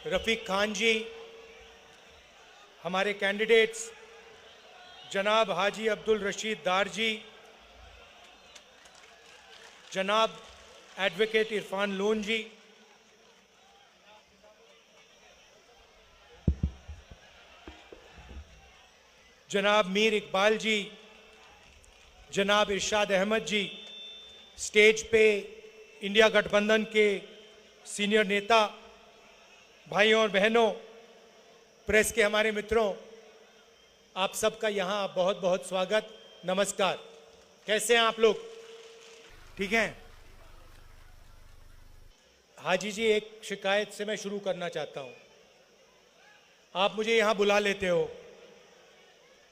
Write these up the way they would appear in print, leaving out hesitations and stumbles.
रफीक खान जी, हमारे कैंडिडेट्स जनाब हाजी अब्दुल रशीद दार जी, जनाब एडवोकेट इरफान लोन जी, जनाब मीर इकबाल जी, जनाब इरशाद अहमद जी, स्टेज पे इंडिया गठबंधन के सीनियर नेता, भाइयों और बहनों, प्रेस के हमारे मित्रों, आप सबका यहाँ बहुत बहुत स्वागत, नमस्कार। कैसे हैं आप लोग? ठीक हैं? हाजी जी, एक शिकायत से मैं शुरू करना चाहता हूँ। आप मुझे यहाँ बुला लेते हो,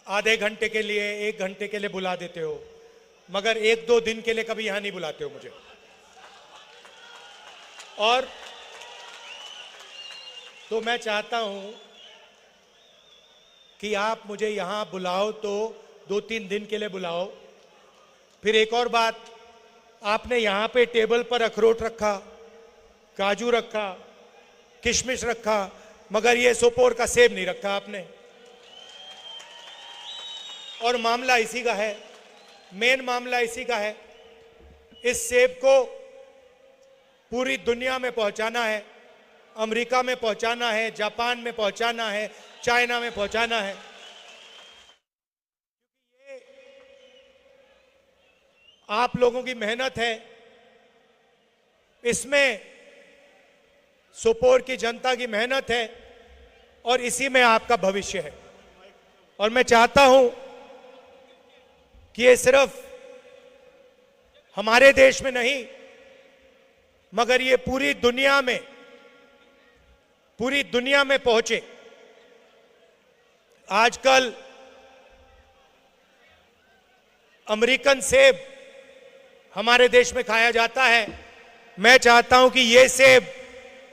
आधे घंटे के लिए, 1 घंटे के लिए बुला देते हो, मगर 1-2 दिन के लिए कभी यहाँ नहीं बुलाते हो मुझे। और तो मैं चाहता हूं कि आप मुझे यहां बुलाओ तो 2-3 दिन के लिए बुलाओ। फिर एक और बात, आपने यहां पे टेबल पर अखरोट रखा, काजू रखा, किशमिश रखा, मगर ये सोपोर का सेब नहीं रखा आपने। और मामला इसी का है, मेन मामला इसी का है। इस सेब को पूरी दुनिया में पहुंचाना है, अमेरिका में पहुंचाना है, जापान में पहुंचाना है, चाइना में पहुंचाना है। ये आप लोगों की मेहनत है, इसमें सोपोर की जनता की मेहनत है और इसी में आपका भविष्य है। और मैं चाहता हूं कि ये सिर्फ हमारे देश में नहीं, मगर ये पूरी दुनिया में पहुंचे। आजकल अमेरिकन सेब हमारे देश में खाया जाता है, मैं चाहता हूं कि ये सेब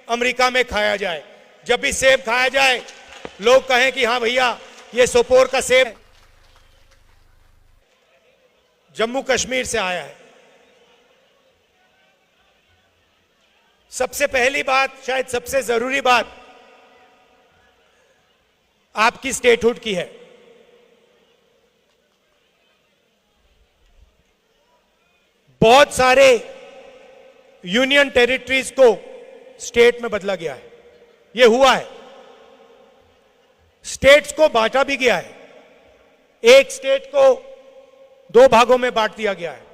अमेरिका में खाया जाए। जब भी सेब खाया जाए, लोग कहें कि हां भैया, ये सोपोर का सेब जम्मू कश्मीर से आया है। सबसे पहली बात, शायद सबसे जरूरी बात, आपकी स्टेटहुड की है। बहुत सारे यूनियन टेरिटरीज को स्टेट में बदला गया है, यह हुआ है। स्टेट्स को बांटा भी गया है, एक स्टेट को 2 भागों में बांट दिया गया है।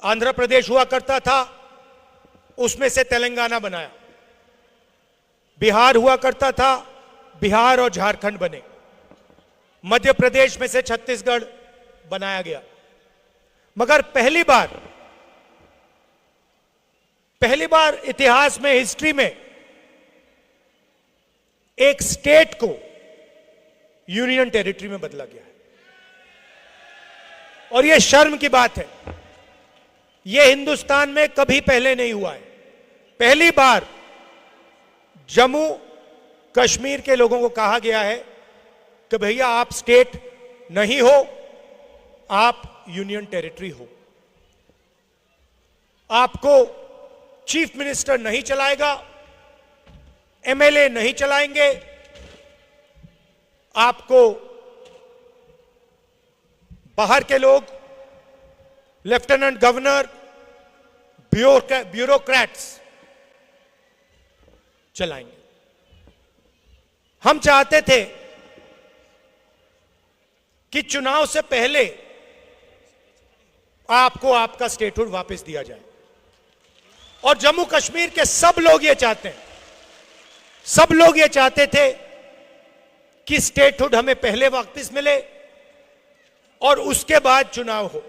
आंध्र प्रदेश हुआ करता था, उसमें से तेलंगाना बनाया। बिहार हुआ करता था, बिहार और झारखंड बने। मध्य प्रदेश में से छत्तीसगढ़ बनाया गया। मगर पहली बार इतिहास में, हिस्ट्री में, एक स्टेट को यूनियन टेरिटरी में बदला गया है। और यह शर्म की बात है, यह हिंदुस्तान में कभी पहले नहीं हुआ है। पहली बार जम्मू कश्मीर के लोगों को कहा गया है कि भैया आप स्टेट नहीं हो, आप यूनियन टेरिटरी हो। आपको चीफ मिनिस्टर नहीं चलाएगा, एमएलए नहीं चलाएंगे, आपको बाहर के लोग, लेफ्टिनेंट गवर्नर, ब्यूरोक्रेट्स चलाएंगे। हम चाहते थे कि चुनाव से पहले आपको आपका स्टेटहुड वापस दिया जाए। और जम्मू कश्मीर के सब लोग ये चाहते हैं, सब लोग ये चाहते थे कि स्टेटहुड हमें पहले वापस मिले और उसके बाद चुनाव हो।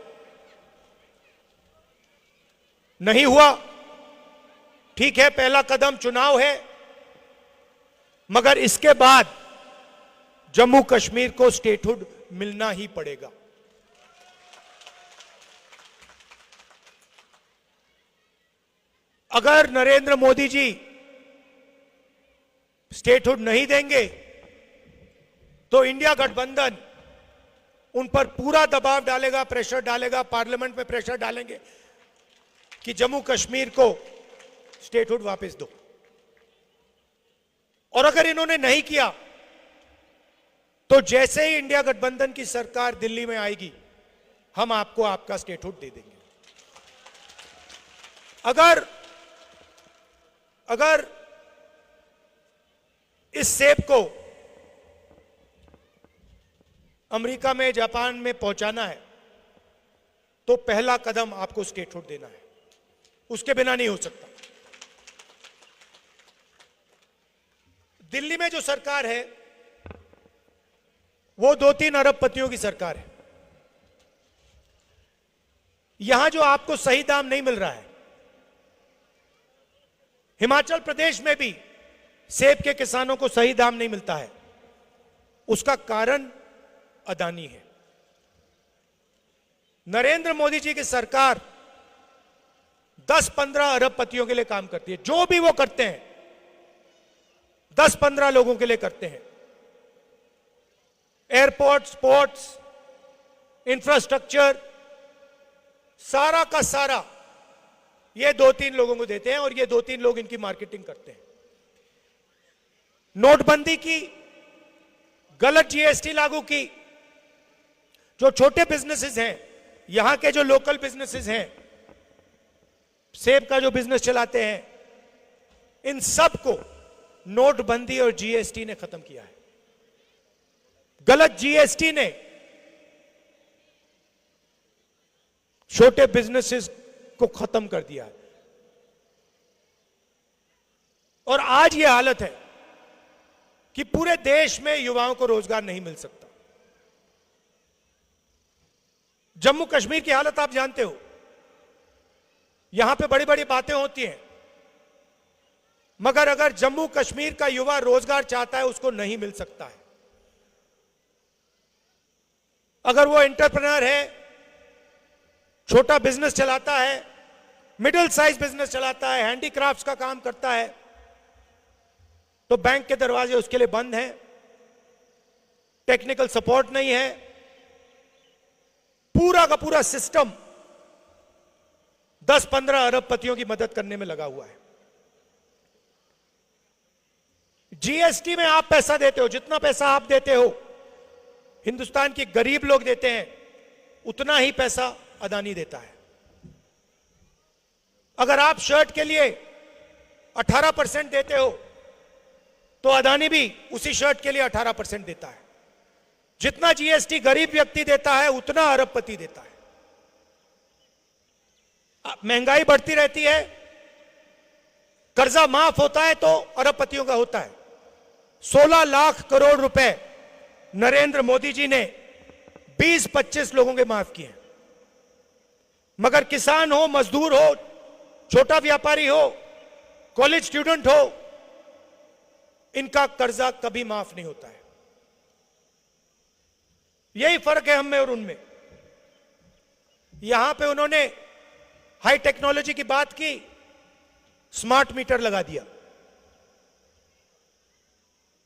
नहीं हुआ, ठीक है, पहला कदम चुनाव है, मगर इसके बाद जम्मू कश्मीर को स्टेटहुड मिलना ही पड़ेगा। अगर नरेंद्र मोदी जी स्टेटहुड नहीं देंगे तो इंडिया गठबंधन उन पर पूरा दबाव डालेगा, प्रेशर डालेगा, पार्लियामेंट में प्रेशर डालेंगे कि जम्मू कश्मीर को स्टेटहुड वापस दो। और अगर इन्होंने नहीं किया तो जैसे ही इंडिया गठबंधन की सरकार दिल्ली में आएगी, हम आपको आपका स्टेटहुड दे देंगे। अगर इस सेब को अमेरिका में, जापान में पहुंचाना है तो पहला कदम आपको स्टेटहुड देना है, उसके बिना नहीं हो सकता। दिल्ली में जो सरकार है वो 2-3 अरबपतियों की सरकार है। यहां जो आपको सही दाम नहीं मिल रहा है, हिमाचल प्रदेश में भी सेब के किसानों को सही दाम नहीं मिलता है, उसका कारण अदानी है। नरेंद्र मोदी जी की सरकार 10-15 अरबपतियों के लिए काम करती है। जो भी वो करते हैं 10-15 लोगों के लिए करते हैं। एयरपोर्ट्स, पोर्ट्स, इंफ्रास्ट्रक्चर, सारा का सारा ये 2-3 लोगों को देते हैं और ये 2-3 लोग इनकी मार्केटिंग करते हैं। नोटबंदी की, गलत जीएसटी लागू की, जो छोटे बिजनेसेस हैं, यहां के जो लोकल बिजनेसेस हैं, सेब का जो बिजनेस चलाते हैं, इन सब को नोटबंदी और जीएसटी ने खत्म किया है। गलत जीएसटी ने छोटे बिजनेसेस को खत्म कर दिया है और आज यह हालत है कि पूरे देश में युवाओं को रोजगार नहीं मिल सकता। जम्मू कश्मीर की हालत आप जानते हो, यहां पे बड़ी बड़ी बातें होती हैं, मगर अगर जम्मू कश्मीर का युवा रोजगार चाहता है उसको नहीं मिल सकता है। अगर वो एंटरप्रेन्योर है, छोटा बिजनेस चलाता है, मिडिल साइज बिजनेस चलाता है, हैंडीक्राफ्ट्स का काम करता है, तो बैंक के दरवाजे उसके लिए बंद हैं, टेक्निकल सपोर्ट नहीं है, पूरा का पूरा सिस्टम 10-15 अरबपतियों की मदद करने में लगा हुआ है। जीएसटी में आप पैसा देते हो, जितना पैसा आप देते हो हिंदुस्तान के गरीब लोग देते हैं, उतना ही पैसा अदानी देता है। अगर आप शर्ट के लिए 18% देते हो तो अदानी भी उसी शर्ट के लिए 18% देता है। जितना जीएसटी गरीब व्यक्ति देता है उतना अरबपति देता है। महंगाई बढ़ती रहती है, कर्जा माफ होता है तो अरबपतियों का होता है। 16 लाख करोड़ रुपए नरेंद्र मोदी जी ने 20-25 लोगों के माफ किए, मगर किसान हो, मजदूर हो, छोटा व्यापारी हो, कॉलेज स्टूडेंट हो, इनका कर्जा कभी माफ नहीं होता है। यही फर्क है हम में और उनमें। यहां पे उन्होंने हाई टेक्नोलॉजी की बात की, स्मार्ट मीटर लगा दिया।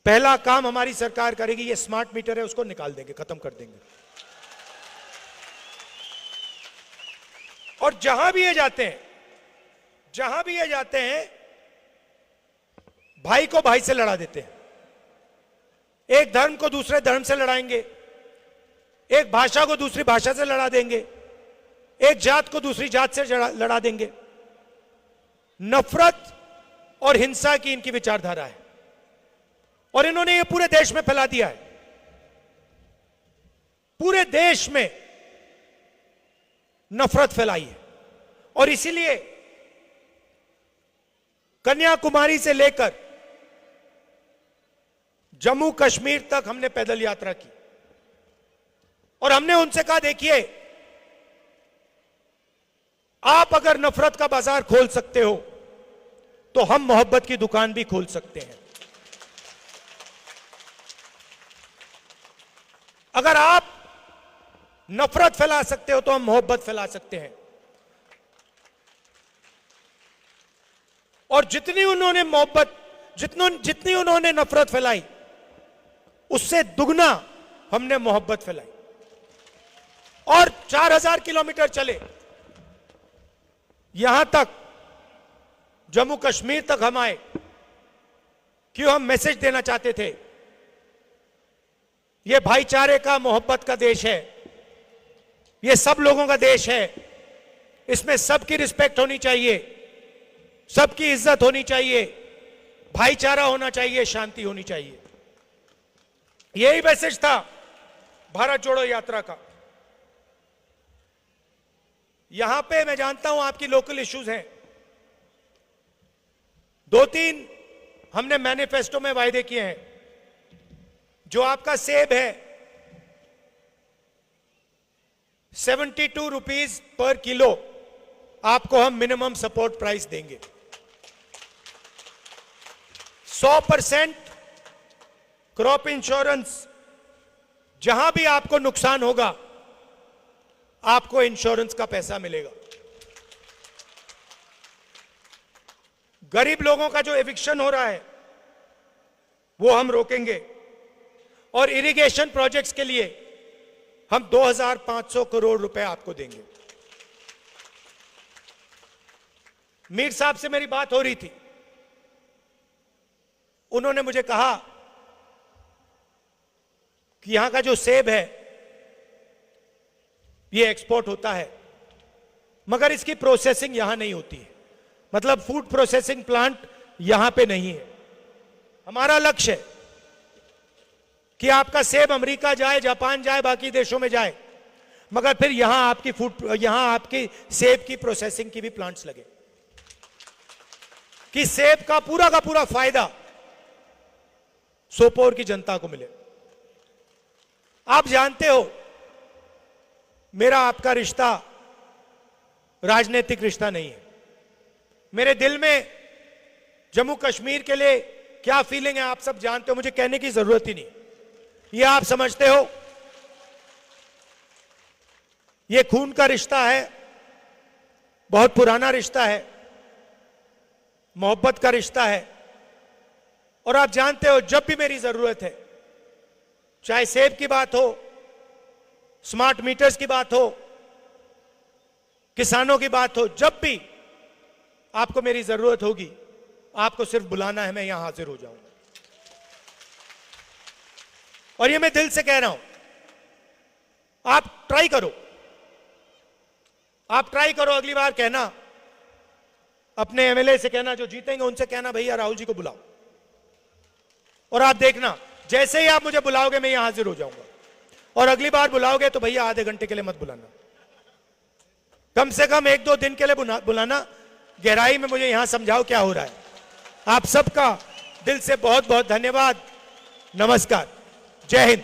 पहला काम हमारी सरकार करेगी, ये स्मार्ट मीटर है उसको निकाल देंगे, खत्म कर देंगे। और जहां भी ये जाते हैं, जहां भी ये जाते हैं, भाई को भाई से लड़ा देते हैं। एक धर्म को दूसरे धर्म से लड़ाएंगे, एक भाषा को दूसरी भाषा से लड़ा देंगे, एक जात को दूसरी जात से लड़ा देंगे। नफरत और हिंसा की इनकी विचारधारा है और इन्होंने ये पूरे देश में फैला दिया है। पूरे देश में नफरत फैलाई है और इसीलिए कन्याकुमारी से लेकर जम्मू कश्मीर तक हमने पैदल यात्रा की और हमने उनसे कहा, देखिए आप अगर नफरत का बाजार खोल सकते हो तो हम मोहब्बत की दुकान भी खोल सकते हैं। अगर आप नफरत फैला सकते हो तो हम मोहब्बत फैला सकते हैं। और जितनी उन्होंने मोहब्बत, जितनी उन्होंने नफरत फैलाई, उससे दुगना हमने मोहब्बत फैलाई। और 4000 किलोमीटर चले, यहां तक जम्मू कश्मीर तक हम आए क्यों हम मैसेज देना चाहते थे? ये भाईचारे का, मोहब्बत का देश है, ये सब लोगों का देश है, इसमें सबकी रिस्पेक्ट होनी चाहिए, सबकी इज्जत होनी चाहिए, भाईचारा होना चाहिए, शांति होनी चाहिए। यही मैसेज था भारत जोड़ो यात्रा का। यहां पे मैं जानता हूं आपकी लोकल इश्यूज हैं, 2-3 हमने मैनिफेस्टो में वायदे किए हैं। जो आपका सेब है 72 रुपीज पर किलो आपको हम मिनिमम सपोर्ट प्राइस देंगे। 100% क्रॉप इंश्योरेंस, जहां भी आपको नुकसान होगा आपको इंश्योरेंस का पैसा मिलेगा। गरीब लोगों का जो एविक्शन हो रहा है वो हम रोकेंगे, और इरिगेशन प्रोजेक्ट्स के लिए हम 2500 करोड़ रुपए आपको देंगे। मीर साहब से मेरी बात हो रही थी, उन्होंने मुझे कहा कि यहां का जो सेब है ये एक्सपोर्ट होता है, मगर इसकी प्रोसेसिंग यहां नहीं होती है, मतलब फूड प्रोसेसिंग प्लांट यहां पे नहीं है। हमारा लक्ष्य है कि आपका सेब अमेरिका जाए, जापान जाए, बाकी देशों में जाए, मगर फिर यहां आपकी सेब की प्रोसेसिंग की भी प्लांट्स लगे, कि सेब का पूरा फायदा सोपोर की जनता को मिले। आप जानते हो मेरा आपका रिश्ता राजनीतिक रिश्ता नहीं है। मेरे दिल में जम्मू कश्मीर के लिए क्या फीलिंग है आप सब जानते हो, मुझे कहने की जरूरत ही नहीं, ये आप समझते हो। ये खून का रिश्ता है, बहुत पुराना रिश्ता है, मोहब्बत का रिश्ता है, और आप जानते हो जब भी मेरी जरूरत है, चाहे सेब की बात हो, स्मार्ट मीटर्स की बात हो, किसानों की बात हो, जब भी आपको मेरी जरूरत होगी आपको सिर्फ बुलाना है, मैं यहां हाजिर हो जाऊंगा। और ये मैं दिल से कह रहा हूं, आप ट्राई करो, अगली बार कहना, अपने एमएलए से कहना, जो जीतेंगे उनसे कहना भैया राहुल जी को बुलाओ, और आप देखना जैसे ही आप मुझे बुलाओगे मैं यहां हाजिर हो जाऊंगा। और अगली बार बुलाओगे तो भैया आधे घंटे के लिए मत बुलाना, कम से कम 1-2 दिन के लिए बुलाना, गहराई में मुझे यहां समझाओ क्या हो रहा है। आप सबका दिल से बहुत बहुत धन्यवाद। नमस्कार, जय हिंद।